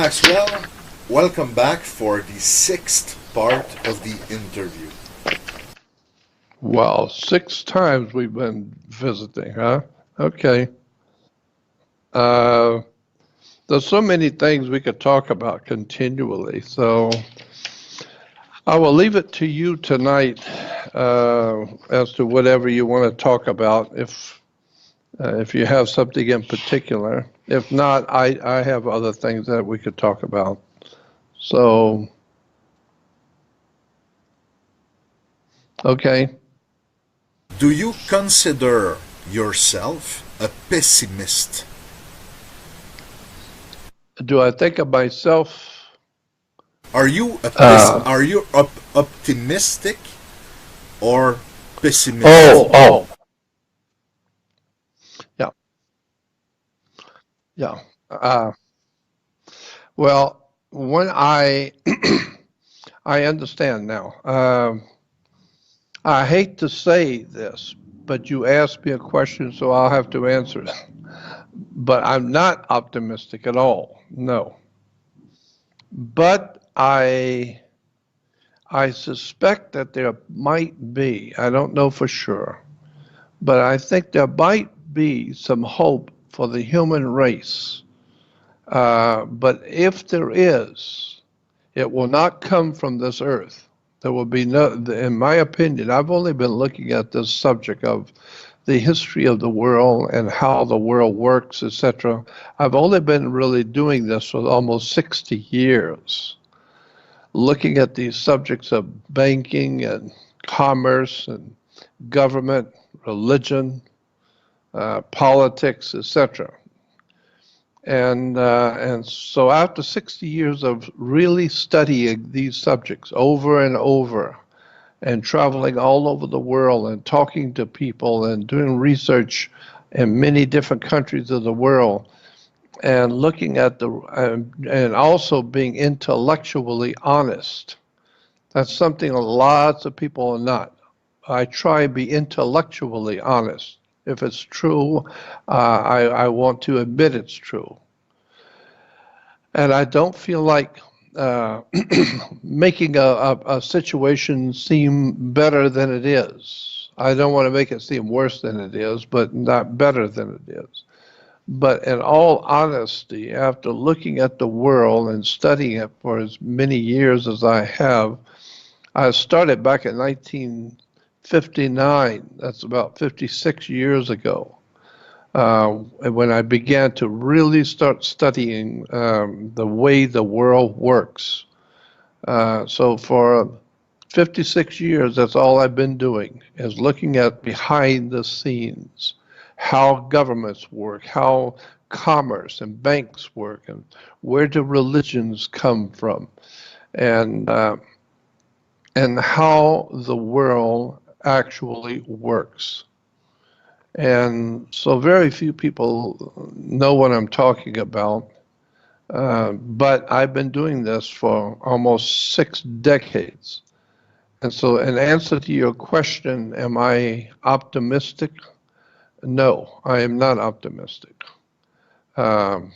Maxwell, welcome back for the sixth part of the interview. Well, 6 times we've been visiting, huh? Okay. Uh, there's so many things we could talk about continually, so I will leave it to you tonight as to whatever you want to talk about. If you have something in particular, if not, I have other things that we could talk about. So, okay. Do you consider yourself a pessimist? Do I think of myself? Are you optimistic or pessimistic? Oh, yeah, yeah. Uh, well, when I understand now. I hate to say this, but you asked me a question, so I'll have to answer it. But I'm not optimistic at all. No. But I suspect that there might be, I don't know for sure, but I think there might be some hope for the human race. But if there is, it will not come from this earth. There will be no, in my opinion, I've only been looking at this subject of the history of the world and how the world works, etc. I've only been really doing this for almost 60 years, looking at these subjects of banking and commerce and government, religion, politics, etc. And so after 60 years of really studying these subjects over and over and traveling all over the world and talking to people and doing research in many different countries of the world and looking at and also being intellectually honest. That's something lots of people are not. I try to be intellectually honest. If it's true, I want to admit it's true. And I don't feel like uh, making a situation seem better than it is. I don't want to make it seem worse than it is, but not better than it is. But in all honesty, after looking at the world and studying it for as many years as I have, I started back in 1959. That's about 56 years ago. When I began to really start studying the way the world works. So for 56 years, that's all I've been doing, is looking at behind the scenes, how governments work, how commerce and banks work, and where do religions come from, and how the world actually works. And so very few people know what I'm talking about, but I've been doing this for almost 6 decades. And so in answer to your question, am I optimistic? No, I am not optimistic. Um,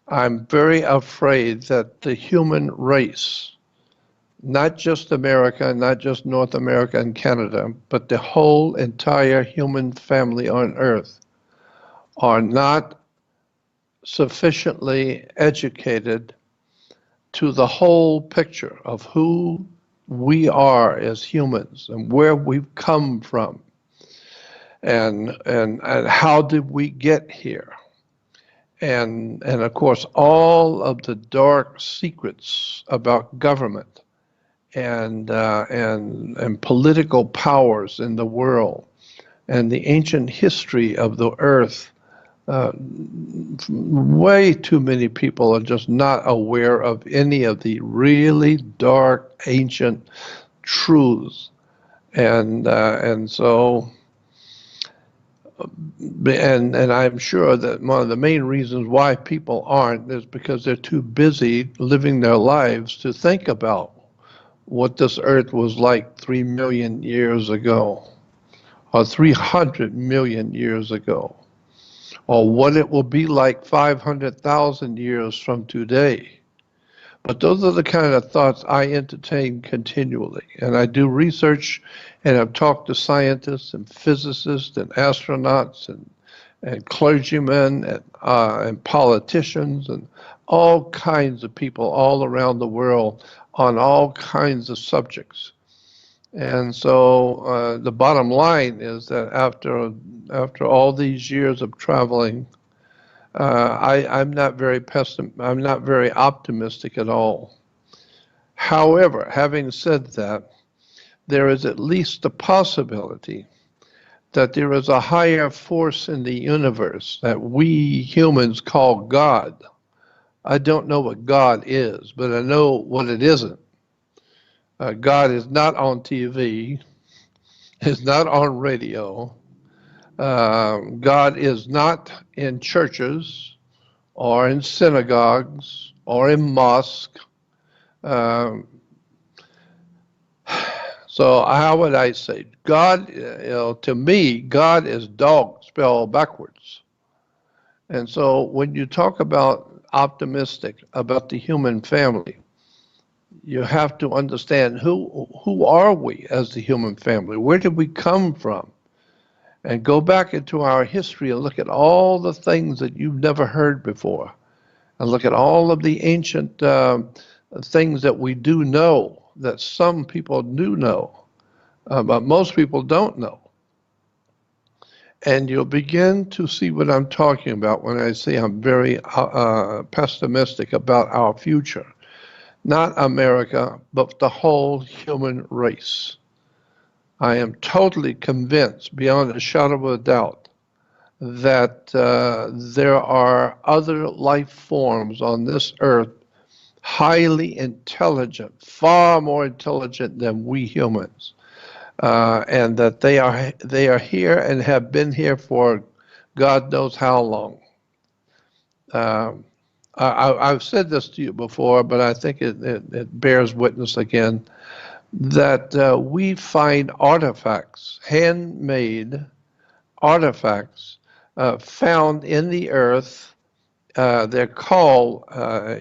I'm very afraid that the human race, not just America, not just North America and Canada, but the whole entire human family on Earth, are not sufficiently educated to the whole picture of who we are as humans and where we've come from and how did we get here. And of course, all of the dark secrets about government and political powers in the world and the ancient history of the earth. Way too many people are just not aware of any of the really dark ancient truths, and so and I'm sure that one of the main reasons why people aren't is because they're too busy living their lives to think about what this earth was like 3 million years ago or 300 million years ago. or what it will be like 500,000 years from today. But those are the kind of thoughts I entertain continually. And I do research, and I've talked to scientists and physicists and astronauts and clergymen and politicians and all kinds of people all around the world on all kinds of subjects. And so the bottom line is that after all these years of traveling, I'm not I'm not very optimistic at all. However, having said that, there is at least the possibility that there is a higher force in the universe that we humans call God. I don't know what God is, but I know what it isn't. God is not on TV, is not on radio. God is not in churches or in synagogues or in mosques. Um, so how would I say? God, to me, God is dog spelled backwards. And so when you talk about optimistic about the human family, you have to understand who are we as the human family? Where did we come from? And go back into our history and look at all the things that you've never heard before. And look at all of the ancient things that we do know, that some people do know, but most people don't know. And you'll begin to see what I'm talking about when I say I'm very pessimistic about our future. Not America, but the whole human race. I am totally convinced, beyond a shadow of a doubt, that there are other life forms on this earth highly intelligent, far more intelligent than we humans, and that they are here and have been here for God knows how long. I've said this to you before, but I think it bears witness again, that we find artifacts, handmade artifacts, found in the earth. They're called,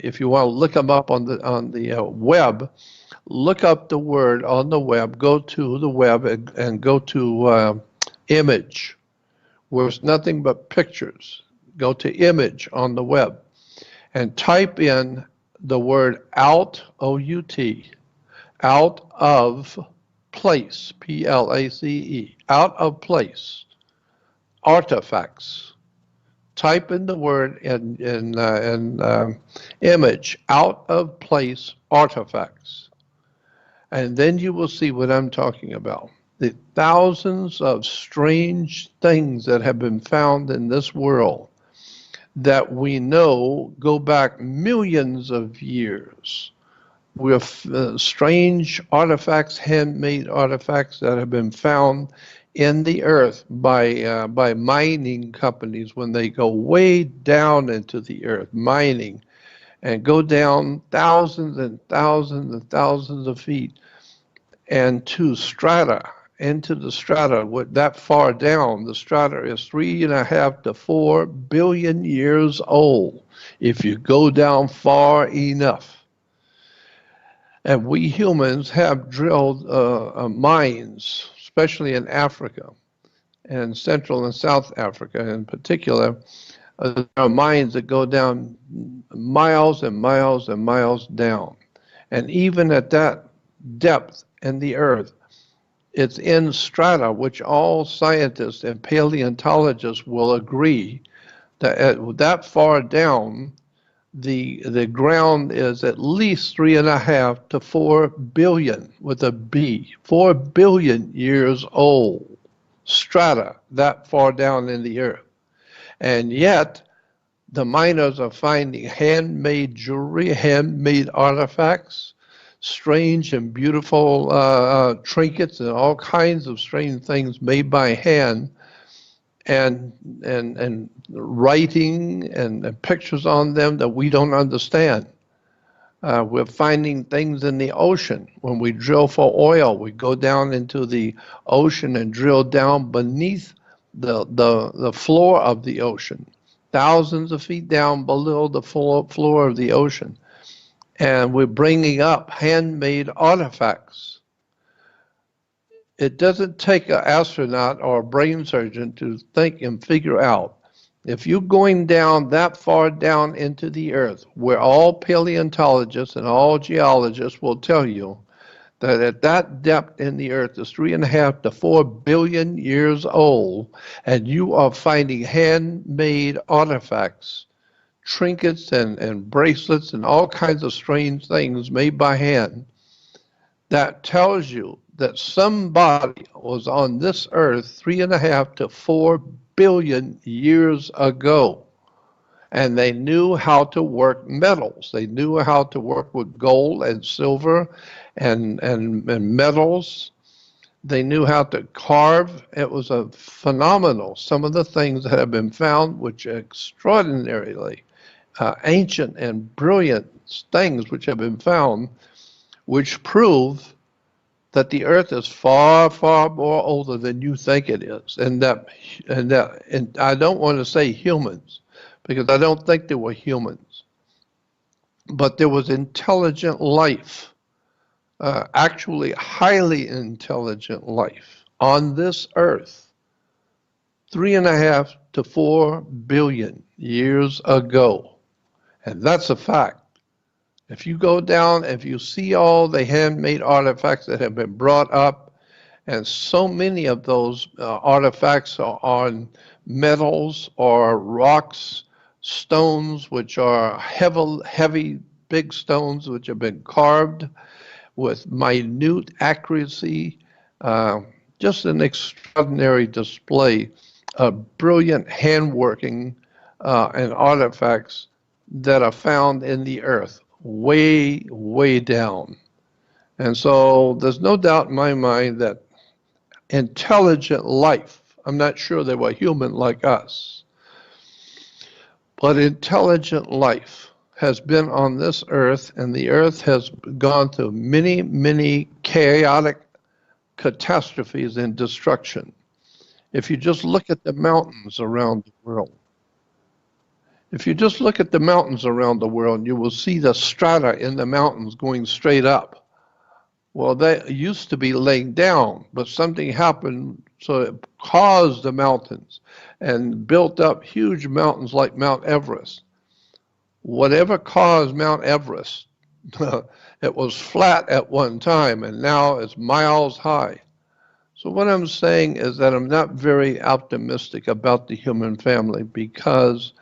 if you want to look them up on the web, look up the word on the web, go to the web and go to image, where it's nothing but pictures. Go to image on the web and type in the word out, O-U-T, out of place, P-L-A-C-E, out of place, artifacts. Type in the word in image, out of place artifacts. And then you will see what I'm talking about. The thousands of strange things that have been found in this world that we know go back millions of years, with strange artifacts, handmade artifacts that have been found in the earth by mining companies when they go way down into the earth, mining, and go down thousands and thousands and thousands of feet and to strata, into the strata. That far down, the strata is 3.5 to 4 billion years old if you go down far enough. And we humans have drilled mines, especially in Africa and Central and South Africa in particular. There are mines that go down miles and miles and miles down. And even at that depth in the earth, it's in strata, which all scientists and paleontologists will agree that at that far down, the ground is at least 3.5 to 4 billion with a B, 4 billion years old, strata that far down in the earth. And yet, the miners are finding handmade jewelry, handmade artifacts, strange and beautiful trinkets and all kinds of strange things made by hand, and writing and pictures on them that we don't understand. We're finding things in the ocean. When we drill for oil, we go down into the ocean and drill down beneath the floor of the ocean, thousands of feet down below the floor of the ocean. And we're bringing up handmade artifacts. It doesn't take an astronaut or a brain surgeon to think and figure out if you're going down that far down into the earth, where all paleontologists and all geologists will tell you that at that depth in the earth is 3.5 to 4 billion years old, and you are finding handmade artifacts, trinkets and bracelets and all kinds of strange things made by hand, that tells you that somebody was on this earth 3.5 to 4 billion years ago. And they knew how to work metals. They knew how to work with gold and silver and metals. They knew how to carve. It was a phenomenal. Some of the things that have been found, which are extraordinarily ancient and brilliant things which have been found, which prove that the earth is far, far more older than you think it is. And I don't want to say humans, because I don't think there were humans, but there was intelligent life, actually highly intelligent life on this earth 3.5 to 4 billion years ago. And that's a fact. If you go down, if you see all the handmade artifacts that have been brought up, and so many of those artifacts are on metals or rocks, stones, which are heavy, big stones which have been carved with minute accuracy, just an extraordinary display of brilliant handworking and artifacts that are found in the earth, way, way down. And so there's no doubt in my mind that intelligent life, I'm not sure they were human like us, but intelligent life has been on this earth, and the earth has gone through many, many chaotic catastrophes and destruction. If you just look at the mountains around the world, if you just look at the mountains around the world, you will see the strata in the mountains going straight up. Well, they used to be laying down, but something happened, so it caused the mountains and built up huge mountains like Mount Everest. Whatever caused Mount Everest, it was flat at one time, and now it's miles high. So what I'm saying is that I'm not very optimistic about the human family, because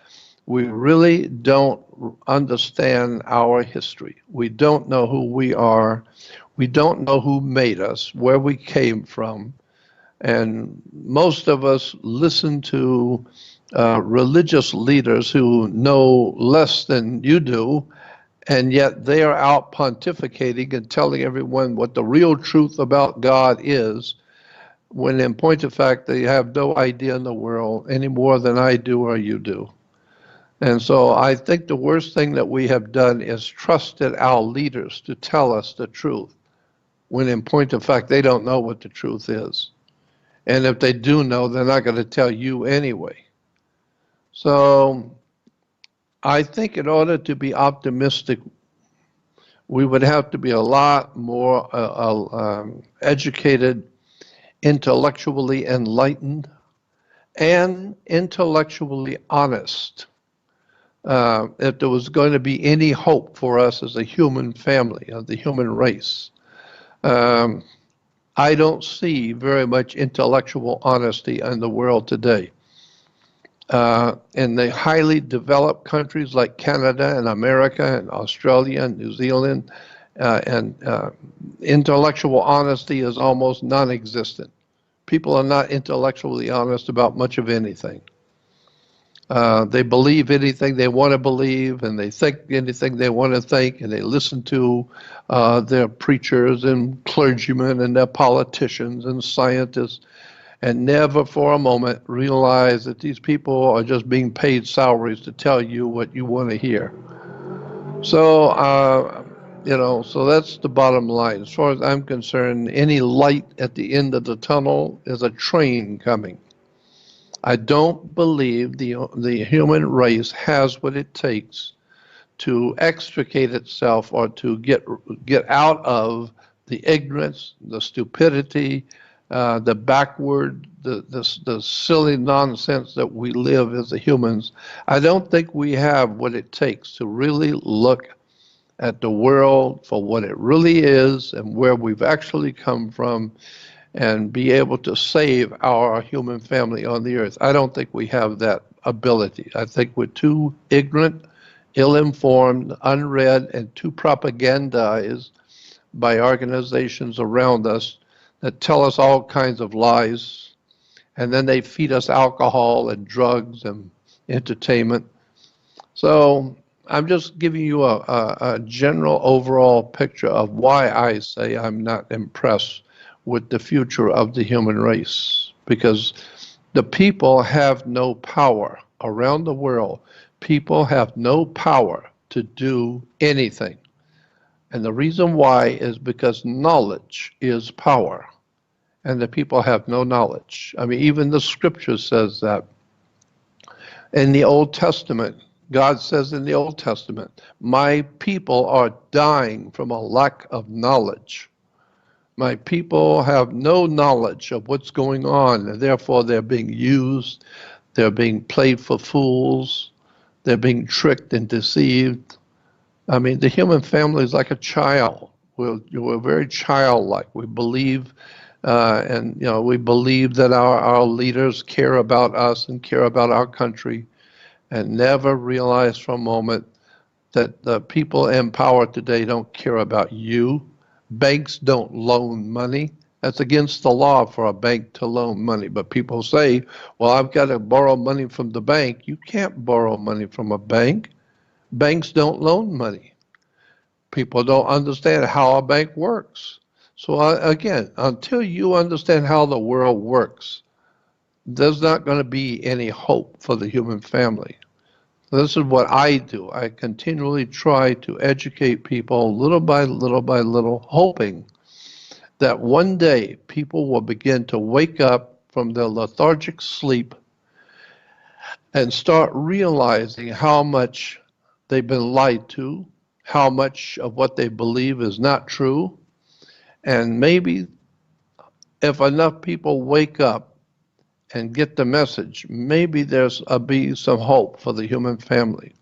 we really don't understand our history. We don't know who we are. We don't know who made us, where we came from. And most of us listen to religious leaders who know less than you do, and yet they are out pontificating and telling everyone what the real truth about God is, when in point of fact they have no idea in the world any more than I do or you do. And so I think the worst thing that we have done is trusted our leaders to tell us the truth, when in point of fact they don't know what the truth is. And if they do know, they're not going to tell you anyway. So I think in order to be optimistic, we would have to be a lot more educated, intellectually enlightened, and intellectually honest. If there was going to be any hope for us as a human family, of the human race. I don't see very much intellectual honesty in the world today. In the highly developed countries like Canada and America and Australia and New Zealand, intellectual honesty is almost non-existent. People are not intellectually honest about much of anything. They believe anything they want to believe, and they think anything they want to think, and they listen to their preachers and clergymen and their politicians and scientists, and never for a moment realize that these people are just being paid salaries to tell you what you want to hear. So, so that's the bottom line. As far as I'm concerned, any light at the end of the tunnel is a train coming. I don't believe the human race has what it takes to extricate itself or to get out of the ignorance, the stupidity, the backward, the silly nonsense that we live as humans. I don't think we have what it takes to really look at the world for what it really is and where we've actually come from and be able to save our human family on the earth. I don't think we have that ability. I think we're too ignorant, ill-informed, unread, and too propagandized by organizations around us that tell us all kinds of lies, and then they feed us alcohol and drugs and entertainment. So I'm just giving you a general overall picture of why I say I'm not impressed with the future of the human race, because the people have no power around the world. People have no power to do anything. And the reason why is because knowledge is power, and the people have no knowledge. I mean, even the scripture says that. In the Old Testament, God says in the Old Testament, my people are dying from a lack of knowledge. My people have no knowledge of what's going on, and therefore they're being used, they're being played for fools, they're being tricked and deceived. I mean, the human family is like a child. We're very childlike. We believe, and we believe that our leaders care about us and care about our country, and never realize for a moment that the people in power today don't care about you. Banks don't loan money. That's against the law for a bank to loan money. But people say, well, I've got to borrow money from the bank. You can't borrow money from a bank. Banks don't loan money. People don't understand how a bank works. So again, until you understand how the world works, there's not going to be any hope for the human family. This is what I do. I continually try to educate people little by little by little, hoping that one day people will begin to wake up from their lethargic sleep and start realizing how much they've been lied to, how much of what they believe is not true. And maybe if enough people wake up and get the message, maybe there's be some hope for the human family.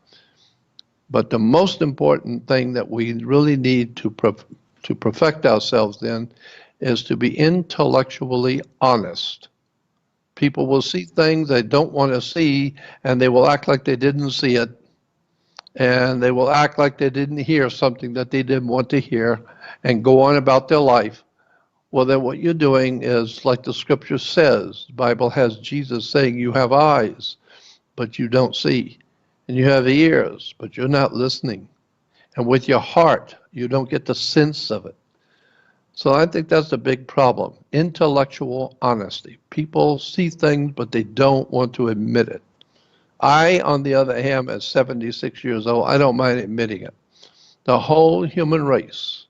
But the most important thing that we really need to perfect ourselves in is to be intellectually honest. People will see things they don't want to see, and they will act like they didn't see it, and they will act like they didn't hear something that they didn't want to hear, and go on about their life. Well, then what you're doing is, like the scripture says, the Bible has Jesus saying, you have eyes, but you don't see. And you have ears, but you're not listening. And with your heart, you don't get the sense of it. So I think that's the big problem. Intellectual honesty. People see things, but they don't want to admit it. I, on the other hand, at 76 years old, I don't mind admitting it. The whole human race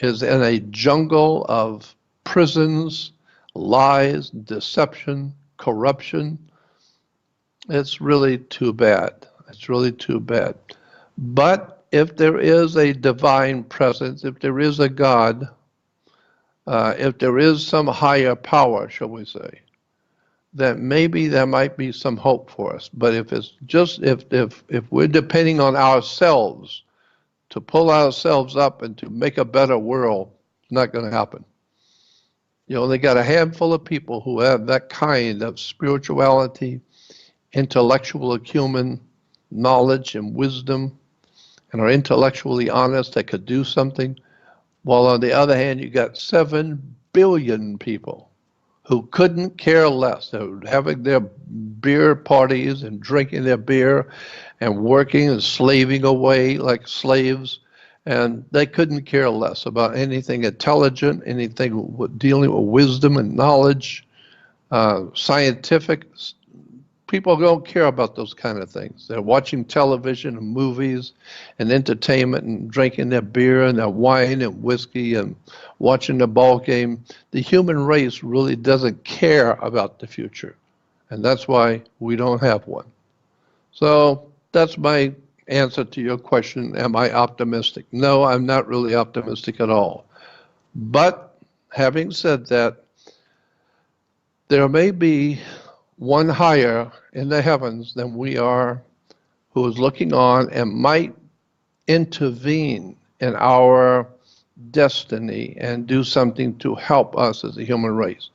is in a jungle of prisons, lies, deception, corruption. It's really too bad. It's really too bad. But if there is a divine presence, if there is a God, if there is some higher power, shall we say, then maybe there might be some hope for us. But if it's just if we're depending on ourselves to pull ourselves up and to make a better world, it's not going to happen. You only got a handful of people who have that kind of spirituality, intellectual acumen, knowledge and wisdom, and are intellectually honest that could do something. While on the other hand, you got 7 billion people who couldn't care less. They're having their beer parties and drinking their beer and working and slaving away like slaves, and they couldn't care less about anything intelligent, anything dealing with wisdom and knowledge, scientific. People don't care about those kind of things. They're watching television and movies and entertainment and drinking their beer and their wine and whiskey and watching the ball game. The human race really doesn't care about the future. And that's why we don't have one. So that's my answer to your question. Am I optimistic? No, I'm not really optimistic at all. But having said that, there may be one higher in the heavens than we are who is looking on and might intervene in our destiny and do something to help us as a human race.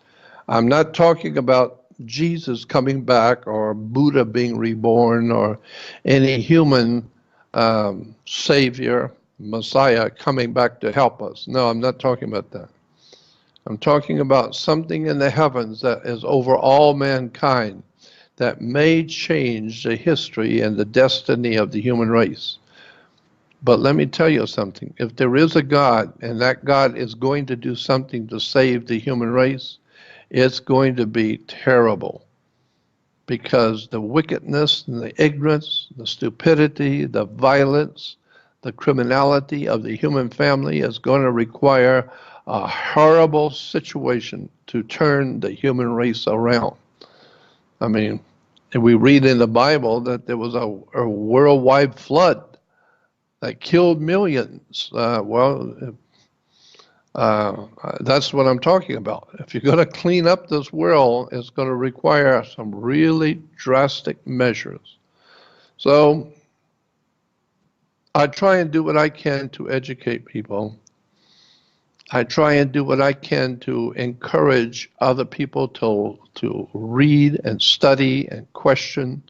I'm not talking about Jesus coming back or Buddha being reborn or any human savior, Messiah coming back to help us. No, I'm not talking about that. I'm talking about something in the heavens that is over all mankind that may change the history and the destiny of the human race. But let me tell you something. If there is a God and that God is going to do something to save the human race, it's going to be terrible, because the wickedness and the ignorance, the stupidity, the violence, the criminality of the human family is going to require a horrible situation to turn the human race around. I mean, we read in the Bible that there was a worldwide flood that killed millions. That's what I'm talking about. If you're going to clean up this world, it's going to require some really drastic measures. So I try and do what I can to educate people. I try and do what I can to encourage other people to read and study and question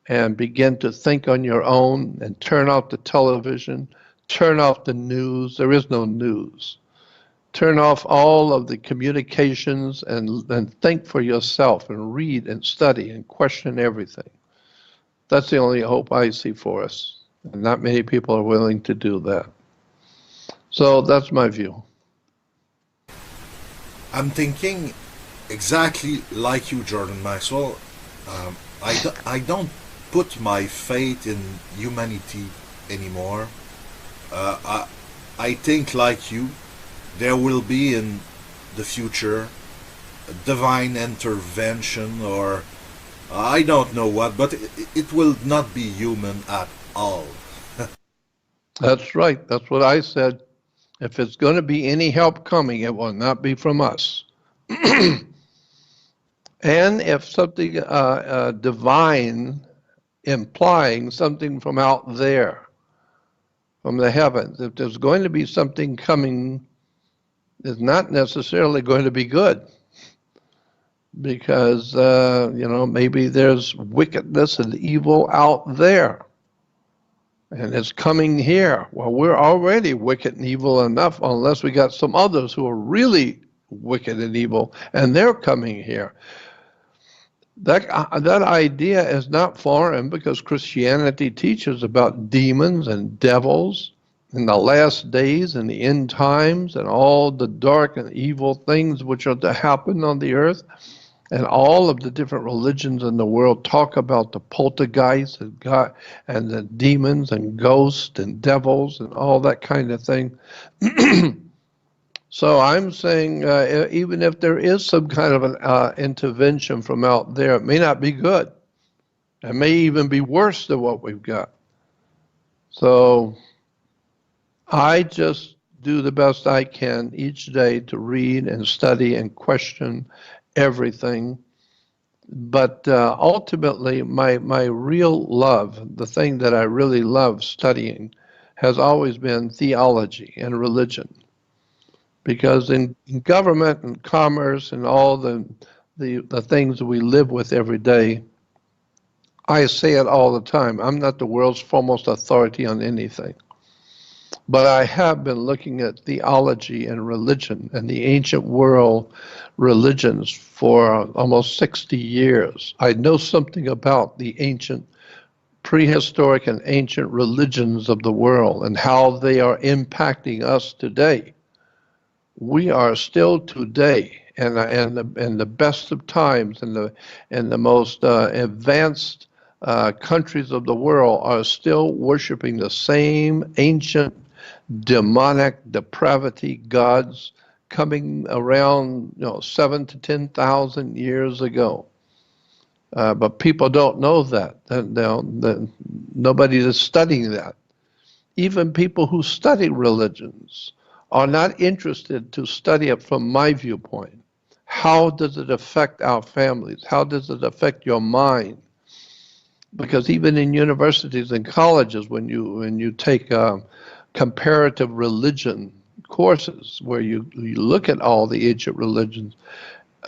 and begin to think on your own and turn off the television, turn off the news. There is no news. Turn off all of the communications and think for yourself and read and study and question everything. That's the only hope I see for us. And not many people are willing to do that. So that's my view. I'm thinking exactly like you, Jordan Maxwell. I don't put my faith in humanity anymore. I think like you, there will be in the future a divine intervention, or I don't know what, but it will not be human at all. That's right. That's what I said. If it's going to be any help coming, it will not be from us. And if something divine, implying something from out there, from the heavens, if there's going to be something coming, it's not necessarily going to be good. Because, maybe there's wickedness and evil out there. And it's coming here. Well, we're already wicked and evil enough, unless we got some others who are really wicked and evil, and they're coming here. That idea is not foreign, because Christianity teaches about demons and devils in the last days and the end times and all the dark and evil things which are to happen on the earth. And all of the different religions in the world talk about the poltergeists and God and the demons and ghosts and devils and all that kind of thing. So I'm saying even if there is some kind of an intervention from out there, it may not be good. It may even be worse than what we've got. So I just do the best I can each day to read and study and question everything. But ultimately, my real love, the thing that I really love studying, has always been theology and religion. Because in government and commerce and all the things we live with every day, I say it all the time, I'm not the world's foremost authority on anything. But I have been looking at theology and religion and the ancient world religions for almost 60 years. I know something about the ancient, prehistoric and ancient religions of the world and how they are impacting us today. We are still today, in the best of times, and the most advanced countries of the world are still worshiping the same ancient demonic depravity gods coming around 7,000 to 10,000 years ago. But people don't know that. Nobody is studying that. Even people who study religions are not interested to study it from my viewpoint. How does it affect our families? How does it affect your mind? Because even in universities and colleges, when you take comparative religion courses where you look at all the ancient religions,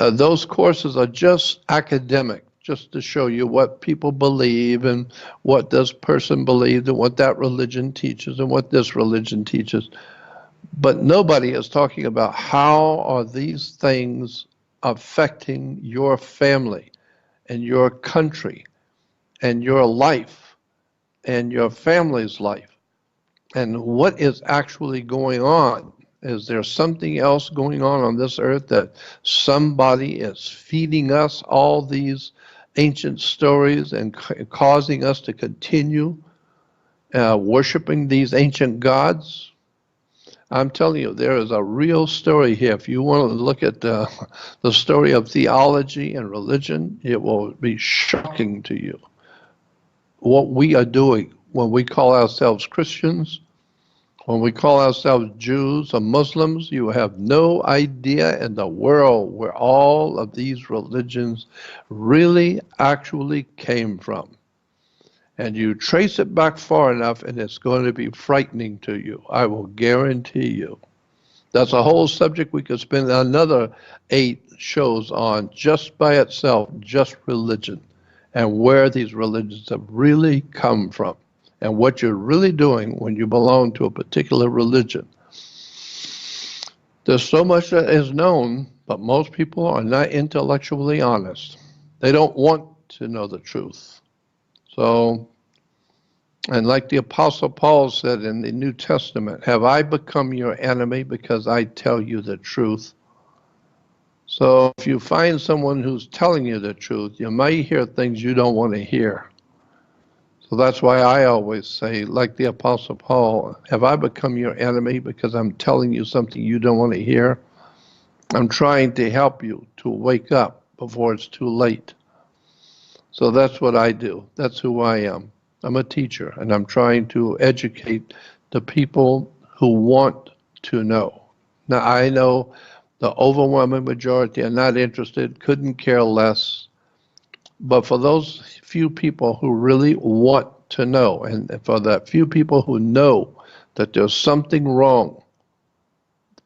those courses are just academic, just to show you what people believe and what this person believes and what that religion teaches and what this religion teaches. But nobody is talking about how are these things affecting your family and your country and your life and your family's life, and what is actually going on. Is there something else going on this earth that somebody is feeding us all these ancient stories and causing us to continue worshiping these ancient gods? I'm telling you, there is a real story here. If you want to look at the story of theology and religion, it will be shocking to you. What we are doing when we call ourselves Christians, when we call ourselves Jews or Muslims, you have no idea in the world where all of these religions really actually came from. And you trace it back far enough and it's going to be frightening to you. I will guarantee you. That's a whole subject we could spend another 8 shows on just by itself, just religion, and where these religions have really come from, and what you're really doing when you belong to a particular religion. There's so much that is known, but most people are not intellectually honest. They don't want to know the truth. So, and like the Apostle Paul said in the New Testament, have I become your enemy because I tell you the truth? So if you find someone who's telling you the truth, you might hear things you don't want to hear. So that's why I always say, like the Apostle Paul, have I become your enemy because I'm telling you something you don't want to hear? I'm trying to help you to wake up before it's too late. So that's what I do. That's who I am. I'm a teacher, and I'm trying to educate the people who want to know. Now, I know the overwhelming majority are not interested, couldn't care less. But for those few people who really want to know, and for that few people who know that there's something wrong,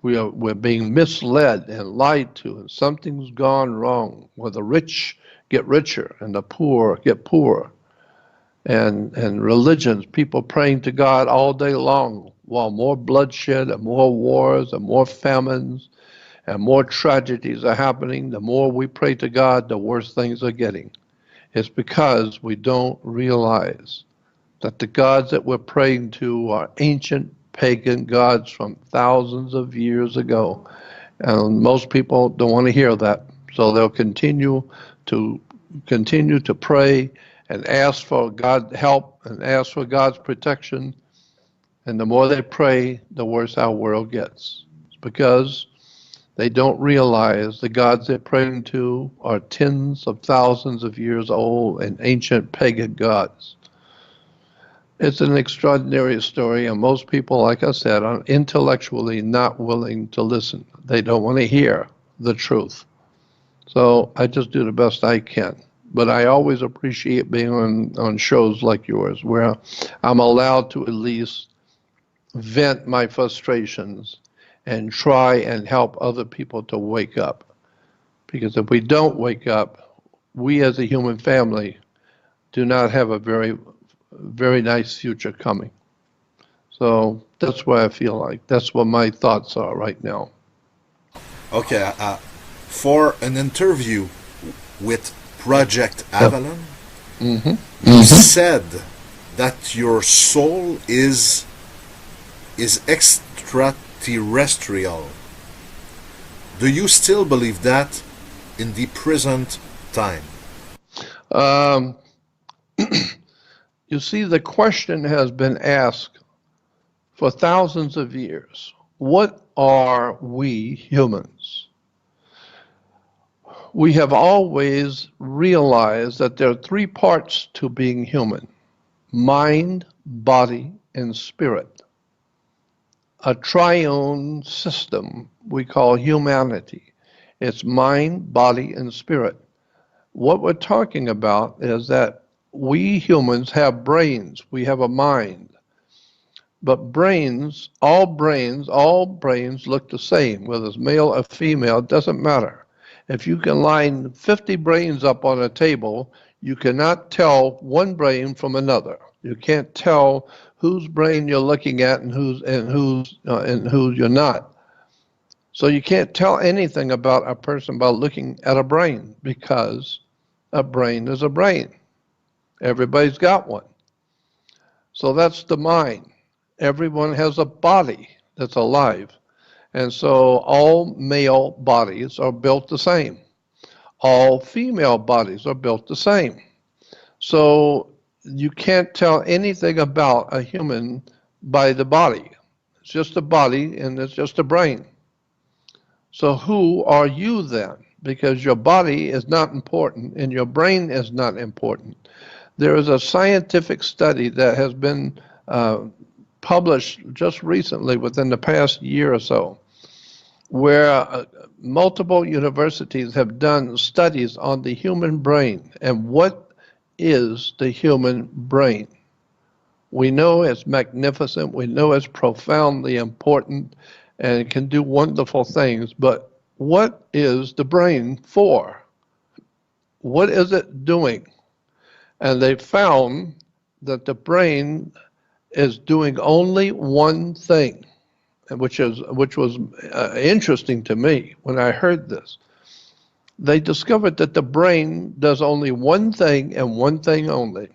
we're being misled and lied to, and something's gone wrong, where the rich get richer and the poor get poorer. And religions, people praying to God all day long, while more bloodshed and more wars and more famines and more tragedies are happening. The more we pray to God, the worse things are getting. It's because we don't realize that the gods that we're praying to are ancient pagan gods from thousands of years ago. And most people don't want to hear that. So they'll continue to pray and ask for God's help and ask for God's protection. And the more they pray, the worse our world gets. It's because they don't realize the gods they're praying to are tens of thousands of years old and ancient pagan gods. It's an extraordinary story, and most people, like I said, are intellectually not willing to listen. They don't want to hear the truth. So I just do the best I can. But I always appreciate being on shows like yours, where I'm allowed to at least vent my frustrations and try and help other people to wake up. Because if we don't wake up, we as a human family do not have a very, very nice future coming. So that's what I feel like. That's what my thoughts are right now. Okay, for an interview with Project Avalon, you said that your soul is extraterrestrial. Do you still believe that in the present time? You see, the question has been asked for thousands of years. What are we humans? We have always realized that there are three parts to being human: mind, body, and spirit. A triune system we call humanity. It's mind, body, and spirit. What we're talking about is that we humans have brains, we have a mind. But all brains look the same, whether it's male or female, it doesn't matter. If you can line 50 brains up on a table, you cannot tell one brain from another. You can't tell whose brain you're looking at and who you're not. So you can't tell anything about a person by looking at a brain, because a brain is a brain. Everybody's got one. So that's the mind. Everyone has a body that's alive. And so all male bodies are built the same. All female bodies are built the same. So you can't tell anything about a human by the body. It's just a body and it's just a brain. So who are you then? Because your body is not important and your brain is not important. There is a scientific study that has been published just recently, within the past year or so, where multiple universities have done studies on the human brain and what is the human brain. We know it's magnificent, we know it's profoundly important, and it can do wonderful things, but what is the brain for? What is it doing? And they found that the brain is doing only one thing, which was interesting to me when I heard this. They discovered that the brain does only one thing and one thing only.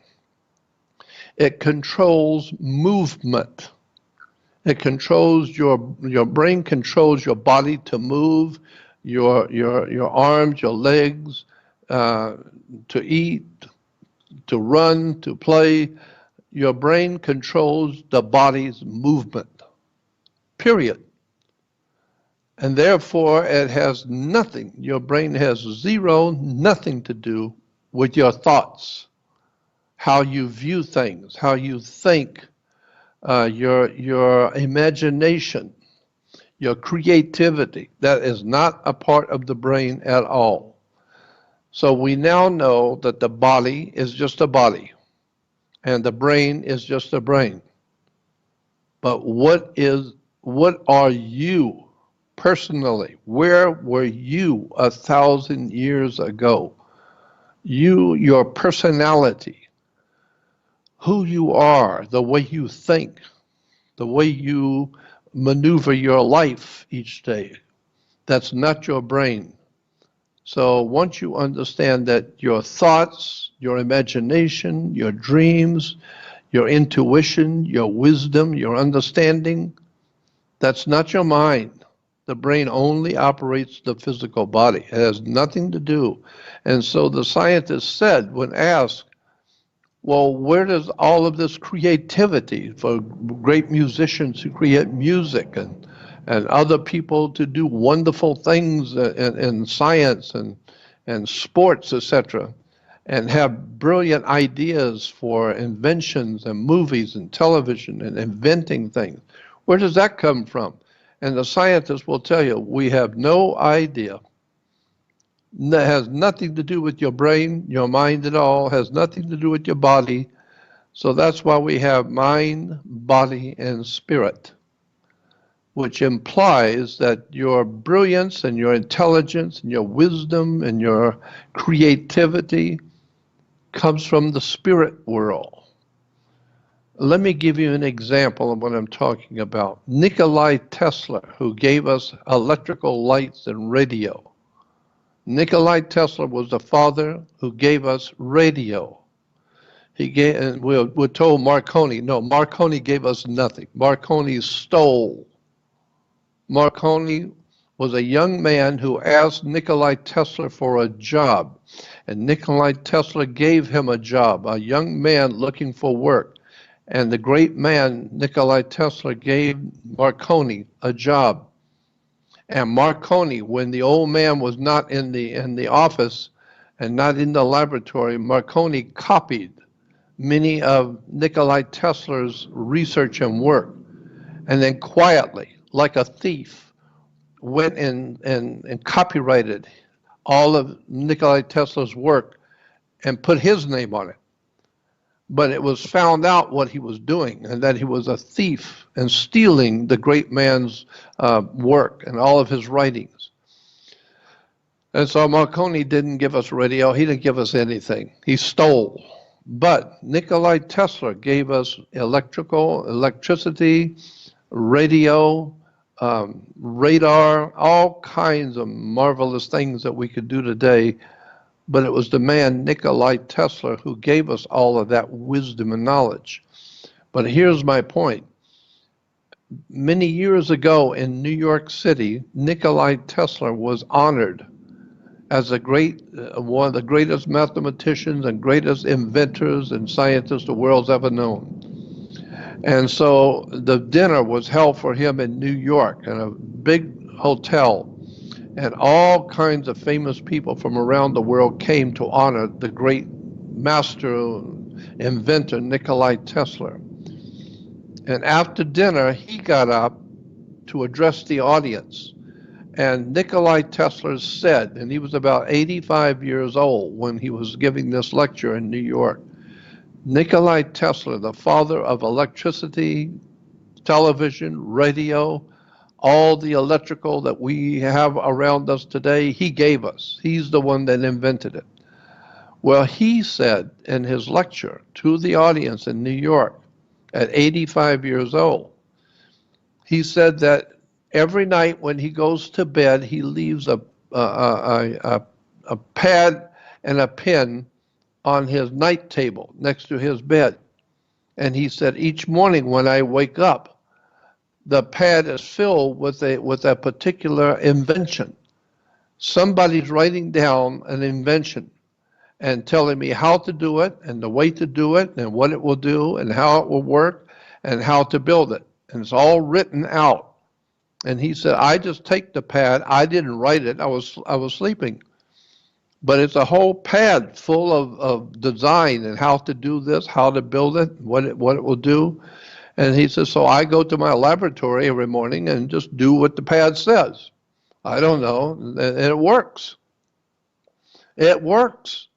It controls movement. It controls your brain controls your body to move, your arms, your legs, to eat, to run, to play. Your brain controls the body's movement, period. And therefore, it has nothing, your brain has nothing to do with your thoughts, how you view things, how you think, your imagination, your creativity. That is not a part of the brain at all. So we now know that the body is just a body, and the brain is just a brain. But what are you personally? Where were you 1,000 years ago? Your personality, who you are, the way you think, the way you maneuver your life each day, that's not your brain. So once you understand that your thoughts, your imagination, your dreams, your intuition, your wisdom, your understanding, that's not your mind. The brain only operates the physical body. It has nothing to do. And so the scientists said, when asked, well, where does all of this creativity for great musicians who create music and other people to do wonderful things in science and sports, etc., and have brilliant ideas for inventions and movies and television and inventing things, where does that come from? And the scientists will tell you, we have no idea. That has nothing to do with your brain, your mind at all, has nothing to do with your body. So that's why we have mind, body, and spirit, which implies that your brilliance and your intelligence and your wisdom and your creativity comes from the spirit world. Let me give you an example of what I'm talking about. Nikola Tesla, who gave us electrical lights and radio. Nikola Tesla was the father who gave us radio. And we're told Marconi. No, Marconi gave us nothing. Marconi stole. Marconi was a young man who asked Nikola Tesla for a job, and Nikola Tesla gave him a job, a young man looking for work. And the great man, Nikola Tesla, gave Marconi a job. And Marconi, when the old man was not in the office and not in the laboratory, Marconi copied many of Nikola Tesla's research and work, and then quietly, like a thief, went and copyrighted all of Nikola Tesla's work and put his name on it. But it was found out what he was doing, and that he was a thief and stealing the great man's work and all of his writings. And so Marconi didn't give us radio. He didn't give us anything. He stole. But Nikola Tesla gave us electricity, radio, radar, all kinds of marvelous things that we could do today. But it was the man, Nikola Tesla, who gave us all of that wisdom and knowledge. But here's my point. Many years ago in New York City, Nikola Tesla was honored as one of the greatest mathematicians and greatest inventors and scientists the world's ever known. And so the dinner was held for him in New York in a big hotel. And all kinds of famous people from around the world came to honor the great master inventor Nikola Tesla. And after dinner, he got up to address the audience. And Nikola Tesla said, and he was about 85 years old when he was giving this lecture in New York, Nikola Tesla, the father of electricity, television, radio, all the electrical that we have around us today, he gave us. He's the one that invented it. Well, he said in his lecture to the audience in New York at 85 years old, he said that every night when he goes to bed, he leaves a pad and a pen on his night table next to his bed. And he said, each morning when I wake up, the pad is filled with a particular invention. Somebody's writing down an invention and telling me how to do it and the way to do it and what it will do and how it will work and how to build it. And it's all written out. And he said, I just take the pad. I didn't write it. I was sleeping. But it's a whole pad full of design and how to do this, how to build it, what it will do. And he says, so I go to my laboratory every morning and just do what the pad says. I don't know. And it works. It works.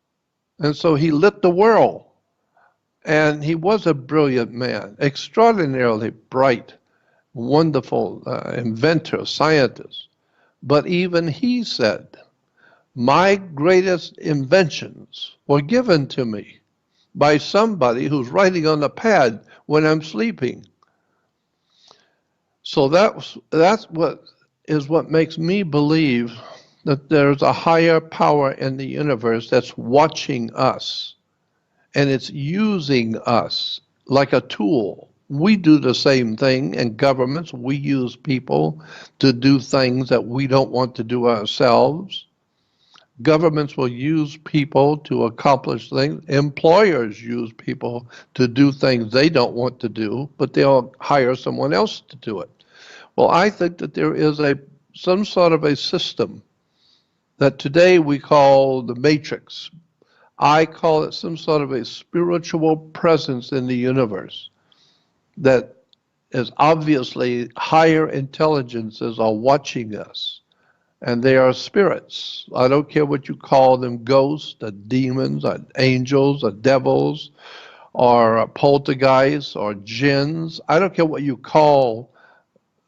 And so he lit the world. And he was a brilliant man, extraordinarily bright, wonderful inventor, scientist. But even he said, my greatest inventions were given to me by somebody who's writing on the pad when I'm sleeping. So that's what makes me believe that there's a higher power in the universe that's watching us, and it's using us like a tool. We do the same thing in governments. We use people to do things that we don't want to do ourselves. Governments will use people to accomplish things. Employers use people to do things they don't want to do, but they'll hire someone else to do it. Well, I think that there is some sort of a system that today we call the matrix. I call it some sort of a spiritual presence in the universe that is obviously higher intelligences are watching us. And they are spirits. I don't care what you call them, ghosts, or demons, or angels, or devils, or poltergeists, or jinns. I don't care what you call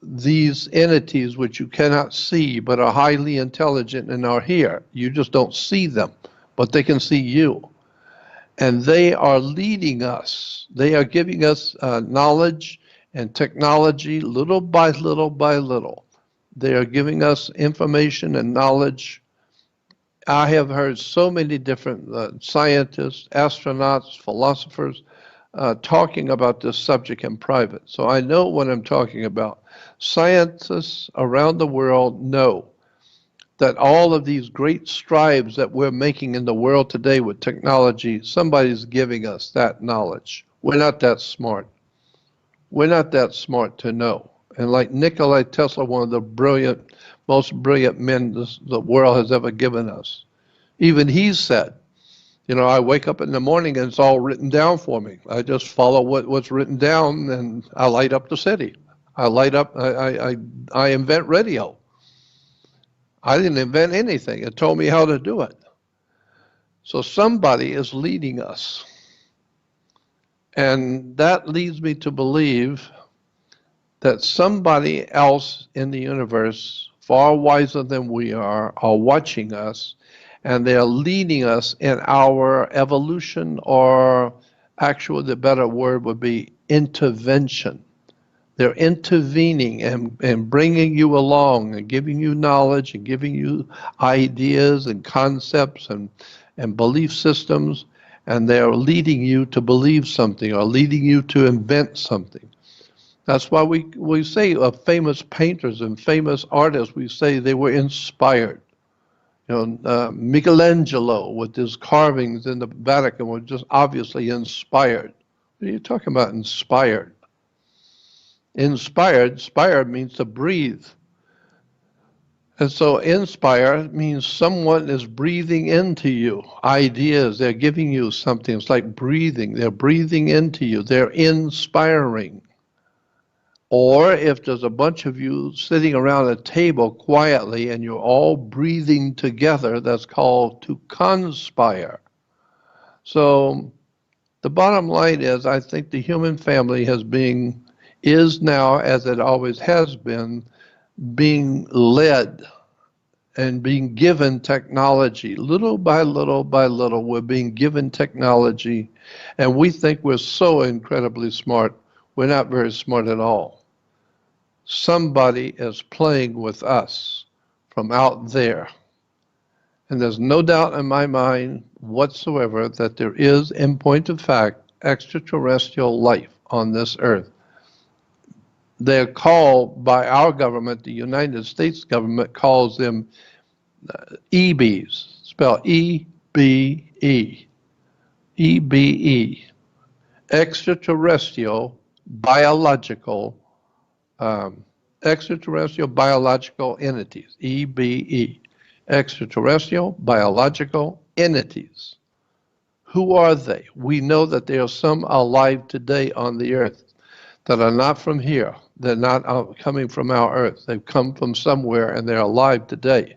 these entities which you cannot see but are highly intelligent and are here. You just don't see them, but they can see you. And they are leading us. They are giving us knowledge and technology little by little by little. They are giving us information and knowledge. I have heard so many different scientists, astronauts, philosophers talking about this subject in private. So I know what I'm talking about. Scientists around the world know that all of these great strides that we're making in the world today with technology, somebody's giving us that knowledge. We're not that smart. We're not that smart to know. And like Nikola Tesla, one of the brilliant most brilliant men the world has ever given us. Even he said, I wake up in the morning and it's all written down for me. I just follow what's written down and I light up the city. I light up, I invent radio. I didn't invent anything. It told me how to do it. So somebody is leading us. And that leads me to believe that somebody else in the universe, far wiser than we are watching us, and they're leading us in our evolution, or actually the better word would be intervention. They're intervening and bringing you along and giving you knowledge and giving you ideas and concepts and belief systems, and they're leading you to believe something or leading you to invent something. That's why we say of famous painters and famous artists, we say they were inspired. Michelangelo with his carvings in the Vatican were just obviously inspired. What are you talking about, inspired? Inspired means to breathe. And so inspire means someone is breathing into you ideas. They're giving you something. It's like breathing. They're breathing into you. They're inspiring. Or if there's a bunch of you sitting around a table quietly and you're all breathing together, that's called to conspire. So the bottom line is, I think the human family is now, as it always has been, being led and being given technology. Little by little by little, we're being given technology, and we think we're so incredibly smart. We're not very smart at all. Somebody is playing with us from out there. And there's no doubt in my mind whatsoever that there is, in point of fact, extraterrestrial life on this earth. They're called by our government, the United States government calls them EBs, spelled E-B-E, E-B-E, extraterrestrial biological entities, EBE, extraterrestrial biological entities. Who are they? We know that there are some alive today on the earth that are not from here. They're not coming from our earth. They've come from somewhere and they're alive today.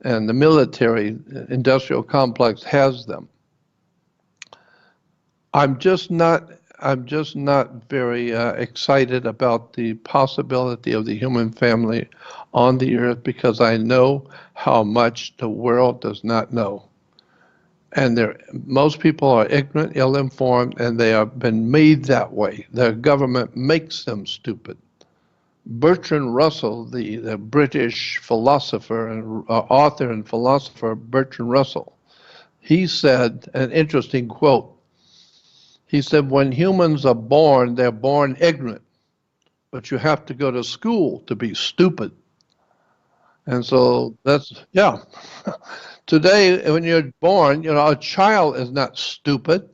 And the military industrial complex has them. I'm just not very excited about the possibility of the human family on the earth, because I know how much the world does not know. And most people are ignorant, ill-informed, and they have been made that way. Their government makes them stupid. Bertrand Russell, the British philosopher and author and philosopher Bertrand Russell, he said an interesting quote. He said, when humans are born, they're born ignorant, but you have to go to school to be stupid. And so yeah. Today, when you're born, a child is not stupid.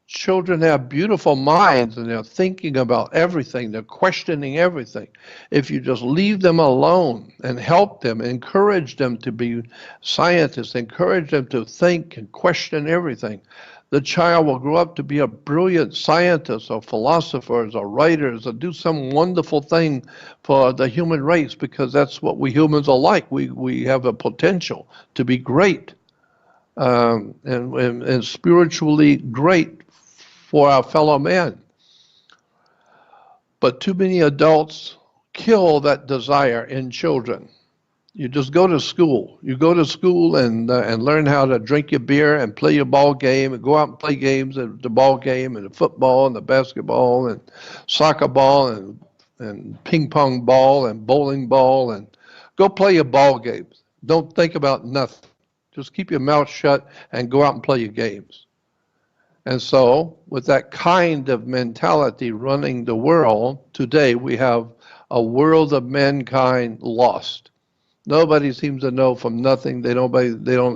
Children have beautiful minds and they're thinking about everything. They're questioning everything. If you just leave them alone and help them, encourage them to be scientists, encourage them to think and question everything, the child will grow up to be a brilliant scientist or philosophers or writers or do some wonderful thing for the human race, because that's what we humans are like. We have a potential to be great and spiritually great for our fellow man. But too many adults kill that desire in children. You just go to school. You go to school and learn how to drink your beer and play your ball game and go out and play games at the ball game and the football and the basketball and soccer ball and ping pong ball and bowling ball, and go play your ball games. Don't think about nothing. Just keep your mouth shut and go out and play your games. And so, with that kind of mentality running the world, today we have a world of mankind lost. Nobody seems to know from nothing. They don't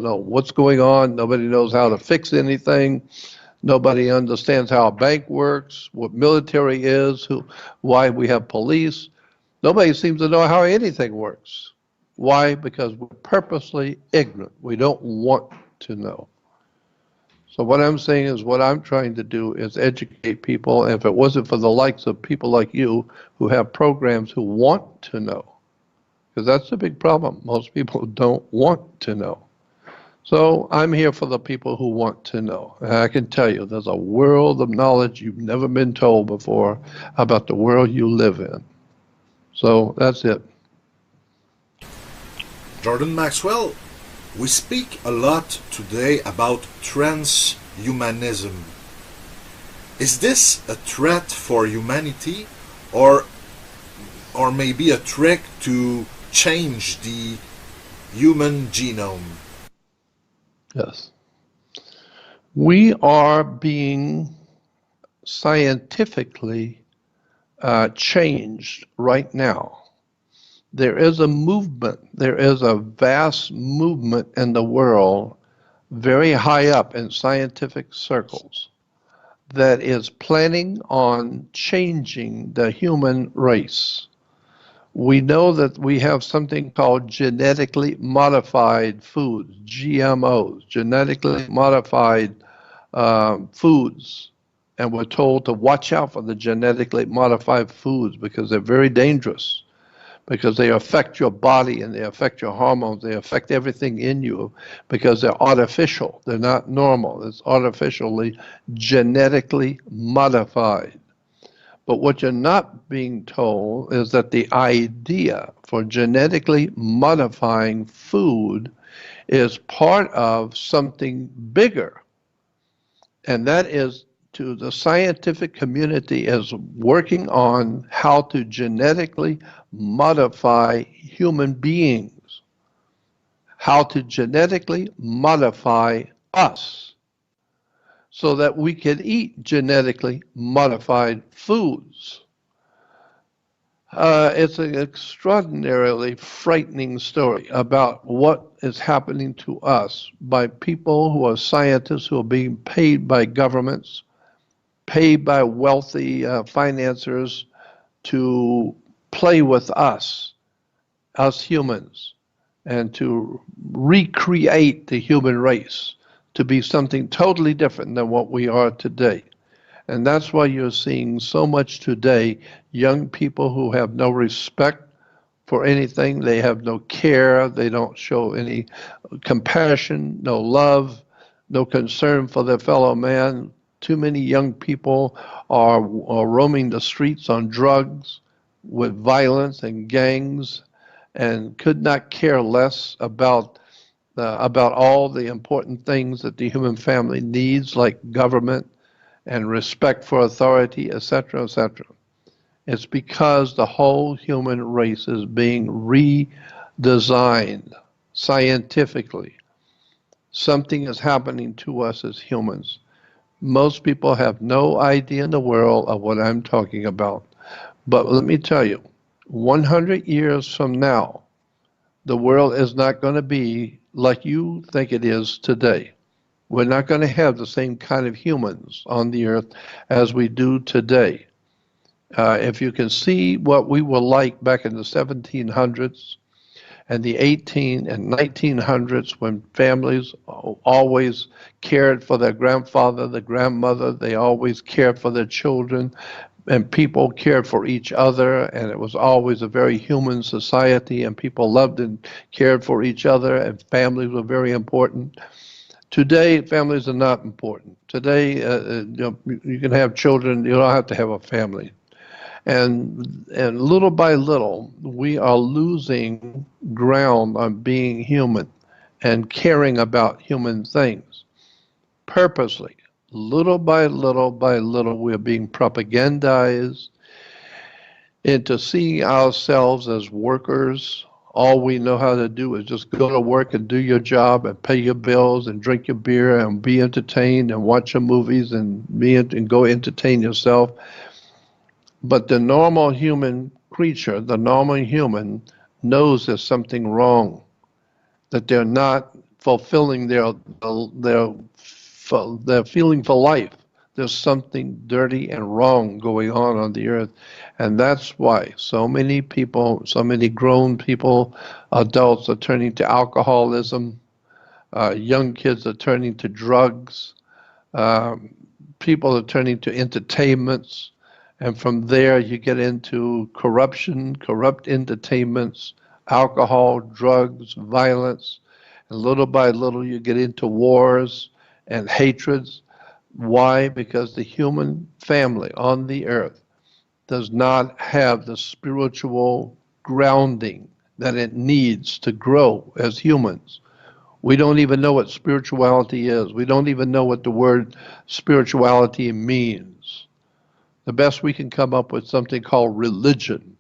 know what's going on. Nobody knows how to fix anything. Nobody understands how a bank works, what military is, why we have police. Nobody seems to know how anything works. Why? Because we're purposely ignorant. We don't want to know. So what I'm saying is what I'm trying to do is educate people. And if it wasn't for the likes of people like you who have programs who want to know, because that's the big problem. Most people don't want to know. So I'm here for the people who want to know. And I can tell you there's a world of knowledge you've never been told before about the world you live in. So that's it. Jordan Maxwell, we speak a lot today about transhumanism. Is this a threat for humanity, or maybe a trick to change the human genome? Yes. We are being scientifically changed right now. There is a movement, there is a vast movement in the world, very high up in scientific circles, that is planning on changing the human race. We know that we have something called genetically modified foods, GMOs, genetically modified foods. And we're told to watch out for the genetically modified foods because they're very dangerous, because they affect your body and they affect your hormones. They affect everything in you because they're artificial. They're not normal. It's artificially genetically modified. But what you're not being told is that the idea for genetically modifying food is part of something bigger. And that is to the scientific community is working on how to genetically modify human beings, how to genetically modify us so that we can eat genetically modified foods. It's an extraordinarily frightening story about what is happening to us by people who are scientists who are being paid by governments, paid by wealthy financiers to play with us humans, and to recreate the human race to be something totally different than what we are today. And that's why you're seeing so much today, young people who have no respect for anything. They have no care. They don't show any compassion, no love, no concern for their fellow man. Too many young people are roaming the streets on drugs with violence and gangs and could not care less about all the important things that the human family needs, like government and respect for authority, etc., etc. It's because the whole human race is being redesigned scientifically. Something is happening to us as humans. Most people have no idea in the world of what I'm talking about. But let me tell you, 100 years from now, the world is not going to be like you think it is today. We're not going to have the same kind of humans on the earth as we do today. If you can see what we were like back in the 1700s and the 18 and 1900s, when families always cared for their grandfather, the grandmother, they always cared for their children, and people cared for each other, and it was always a very human society, and people loved and cared for each other, and families were very important. Today, families are not important. Today, you can have children, you don't have to have a family. And little by little, we are losing ground on being human and caring about human things. Purposely, little by little by little, we're being propagandized into seeing ourselves as workers. All we know how to do is just go to work and do your job and pay your bills and drink your beer and be entertained and watch your movies and go entertain yourself. But the normal human creature, the normal human, knows there's something wrong, that they're not fulfilling their feeling for life. There's something dirty and wrong going on the earth. And that's why so many people, so many grown people, adults are turning to alcoholism. Young kids are turning to drugs. Um, People are turning to entertainments. And from there, you get into corruption, corrupt entertainments, alcohol, drugs, violence. And little by little, you get into wars and hatreds. Why? Because the human family on the earth does not have the spiritual grounding that it needs to grow as humans. We don't even know what spirituality is. We don't even know what the word spirituality means. The best we can come up with something called religion.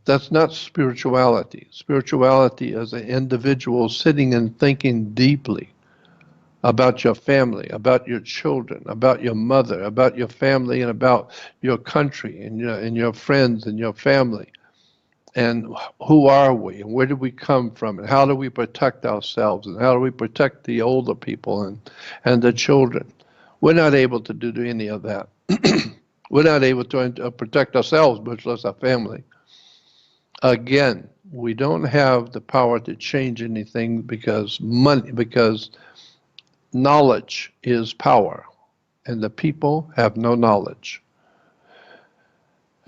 That's not spirituality. Spirituality is an individual sitting and thinking deeply about your family, about your children, about your mother, about your family, and about your country and your friends and your family. And who are we and where did we come from and how do we protect ourselves and how do we protect the older people and the children. We're not able to do any of that. We're not able to protect ourselves, much less our family. Again, we don't have the power to change anything because knowledge is power, and the people have no knowledge.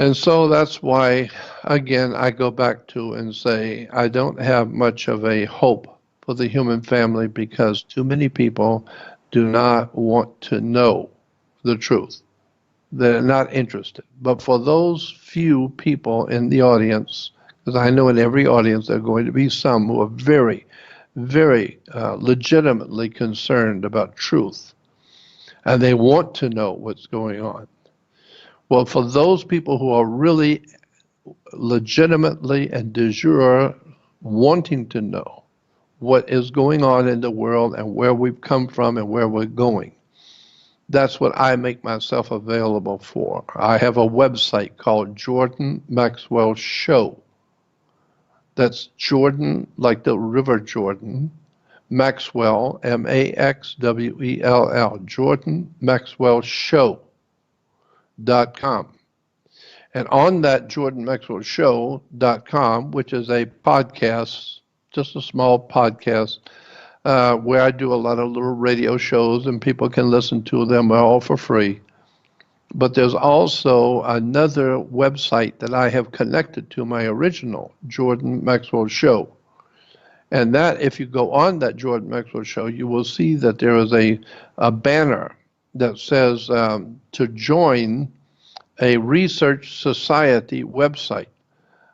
And so that's why, again, I go back to and say I don't have much of a hope for the human family because too many people do not want to know the truth. They're not interested. But for those few people in the audience, because I know in every audience there are going to be some who are very, very legitimately concerned about truth, and they want to know what's going on. Well, for those people who are really legitimately and de jure wanting to know what is going on in the world and where we've come from and where we're going, that's what I make myself available for. I have a website called Jordan Maxwell Show. That's Jordan, like the River Jordan, Maxwell, Maxwell, Jordan Maxwell Show.com. And on that jordanmaxwellshow.com, which is a podcast, just a small podcast, where I do a lot of little radio shows and people can listen to them all for free. But there's also another website that I have connected to my original Jordan Maxwell Show. And that, if you go on that Jordan Maxwell Show, you will see that there is a banner that says to join a research society website.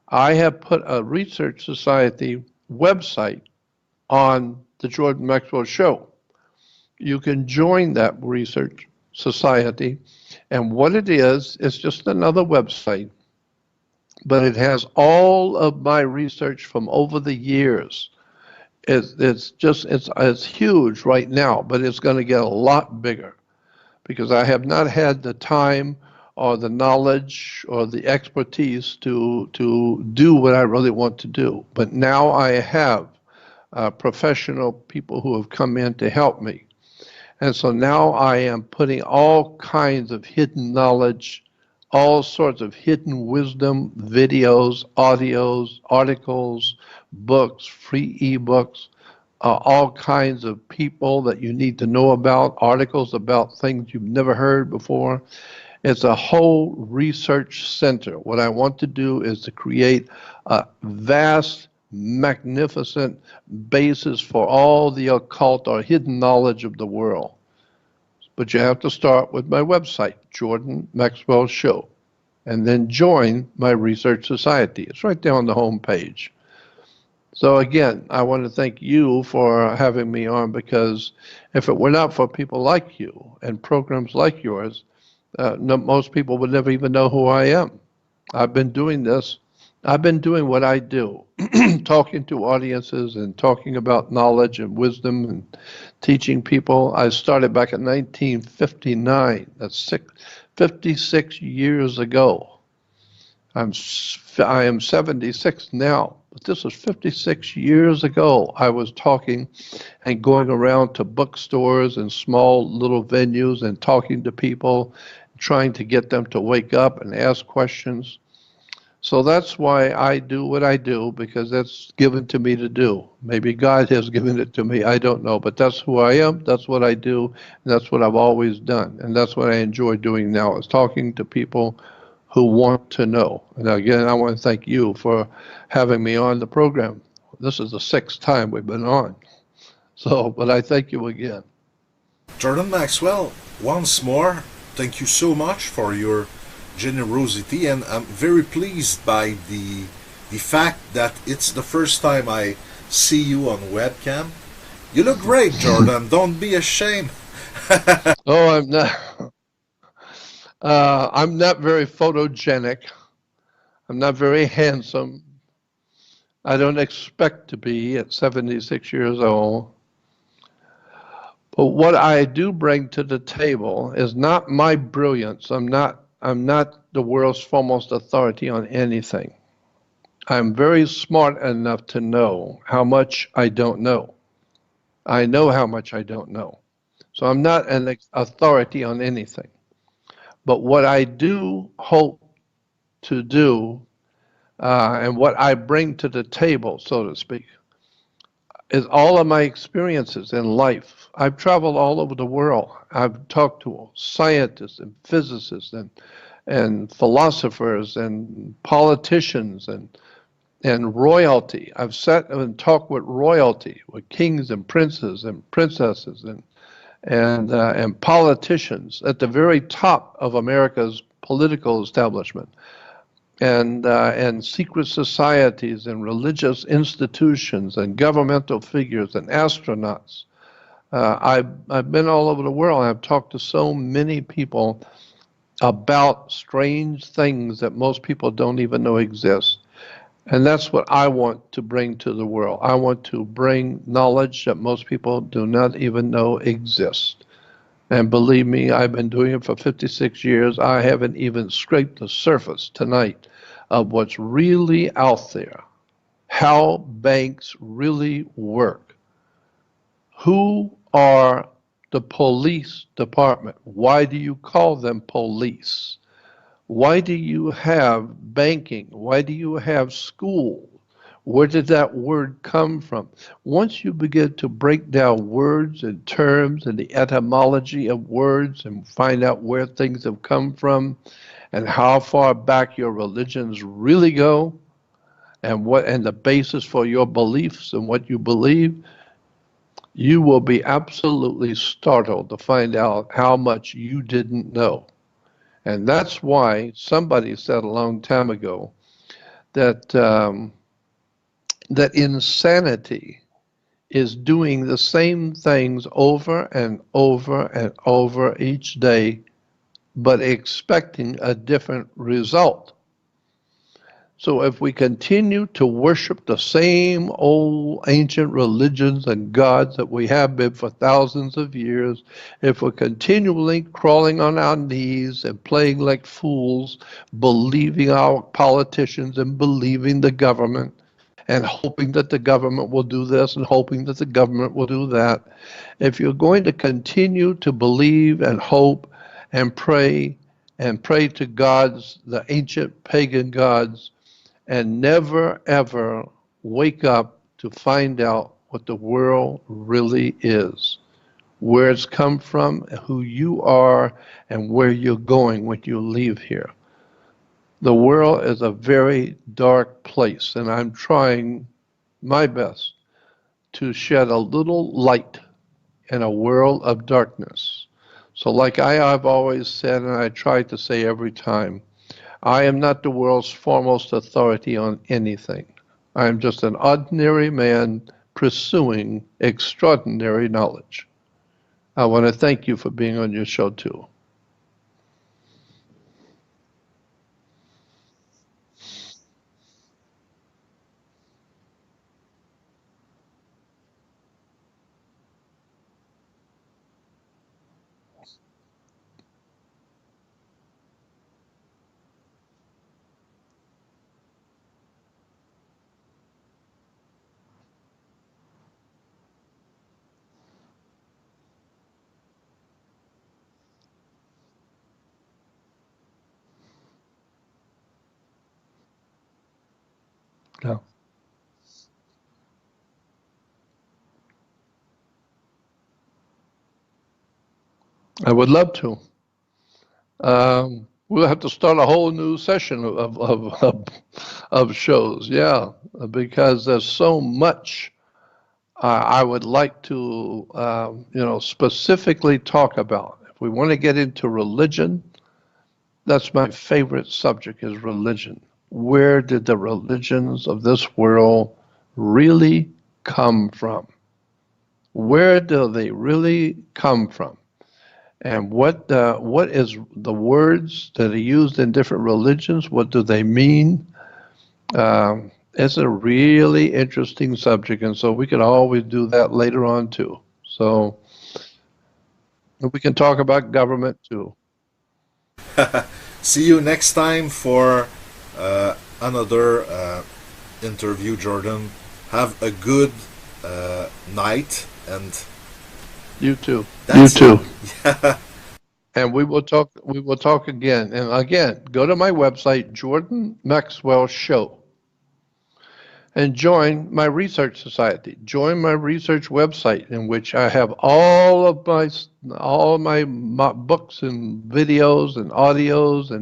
I have put a research society website on the Jordan Maxwell Show. You can join that research society, and what it is just another website, but it has all of my research from over the years. It's huge right now, but it's going to get a lot bigger because I have not had the time or the knowledge or the expertise to do what I really want to do. But now I have professional people who have come in to help me. And so now I am putting all kinds of hidden knowledge, all sorts of hidden wisdom, videos, audios, articles, books, free ebooks, all kinds of people that you need to know about, articles about things you've never heard before. It's a whole research center. What I want to do is to create a vast, magnificent basis for all the occult or hidden knowledge of the world. But you have to start with my website, Jordan Maxwell Show, and then join my research society. It's right there on the home page. So again, I want to thank you for having me on, because if it were not for people like you and programs like yours, most people would never even know who I am. I've been doing this. I've been doing what I do, talking to audiences and talking about knowledge and wisdom and teaching people. I started back in 1959. That's 56 years ago. I am 76 now, But this was 56 years ago. I was talking and going around to bookstores and small little venues and talking to people, trying to get them to wake up and ask questions. So that's why I do what I do, because that's given to me to do. Maybe God has given it to me, I don't know, but that's who I am, that's what I do, and that's what I've always done. And that's what I enjoy doing now, is talking to people who want to know. And again, I want to thank you for having me on the program. This is the sixth time we've been on. So, but I thank you again. Jordan Maxwell, once more, thank you so much for your generosity, and I'm very pleased by the fact that it's the first time I see you on webcam. You look great, Jordan. Don't be ashamed. Oh, I'm not. I'm not very photogenic. I'm not very handsome. I don't expect to be at 76 years old. But what I do bring to the table is not my brilliance. I'm not the world's foremost authority on anything. I'm very smart enough to know how much I don't know. I know how much I don't know. So I'm not an authority on anything. But what I do hope to do, and what I bring to the table, so to speak, is all of my experiences in life. I've traveled all over the world. I've talked to scientists and physicists and philosophers and politicians and royalty. I've sat and talked with royalty, with kings and princes and princesses and politicians at the very top of America's political establishment, and secret societies and religious institutions and governmental figures and astronauts. I've been all over the world. I've talked to so many people about strange things that most people don't even know exist. And that's what I want to bring to the world. I want to bring knowledge that most people do not even know exists. And believe me, I've been doing it for 56 years. I haven't even scraped the surface tonight of what's really out there, how banks really work. Who are the police department? Why do you call them police? Why do you have banking? Why do you have school? Where did that word come from? Once you begin to break down words and terms and the etymology of words and find out where things have come from and how far back your religions really go and the basis for your beliefs and what you believe, you will be absolutely startled to find out how much you didn't know. And that's why somebody said a long time ago that that insanity is doing the same things over and over and over each day, but expecting a different result. So if we continue to worship the same old ancient religions and gods that we have been for thousands of years, if we're continually crawling on our knees and playing like fools, believing our politicians and believing the government, and hoping that the government will do this and hoping that the government will do that, if you're going to continue to believe and hope and pray to gods, the ancient pagan gods, and never ever wake up to find out what the world really is, where it's come from, who you are, and where you're going when you leave here. The world is a very dark place, and I'm trying my best to shed a little light in a world of darkness. So, like I've always said, and I try to say every time, I am not the world's foremost authority on anything. I am just an ordinary man pursuing extraordinary knowledge. I want to thank you for being on your show, too. Yeah. I would love to. We'll have to start a whole new session of shows, yeah, because there's so much I would like to, specifically talk about. If we want to get into religion, that's my favorite subject is religion. Where did the religions of this world really come from? Where do they really come from? And what is the words that are used in different religions? What do they mean? It's a really interesting subject, and so we could always do that later on too. So we can talk about government too. See you next time for another interview, Jordan. Have a good night, and You too. You that's too. it. And we will talk. We will talk again. And again, go to my website, Jordan Maxwell Show, and join my research society. Join my research website, in which I have all my books and videos and audios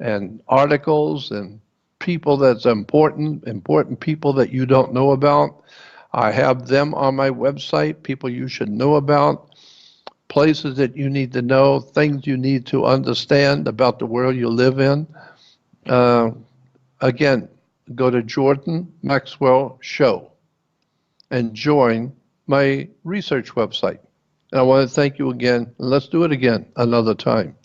and articles and people that's important people that you don't know about. I have them on my website, people you should know about, places that you need to know, things you need to understand about the world you live in. Uh, Again, go to Jordan Maxwell Show and join my research website. And I want to thank you again. Let's do it again another time.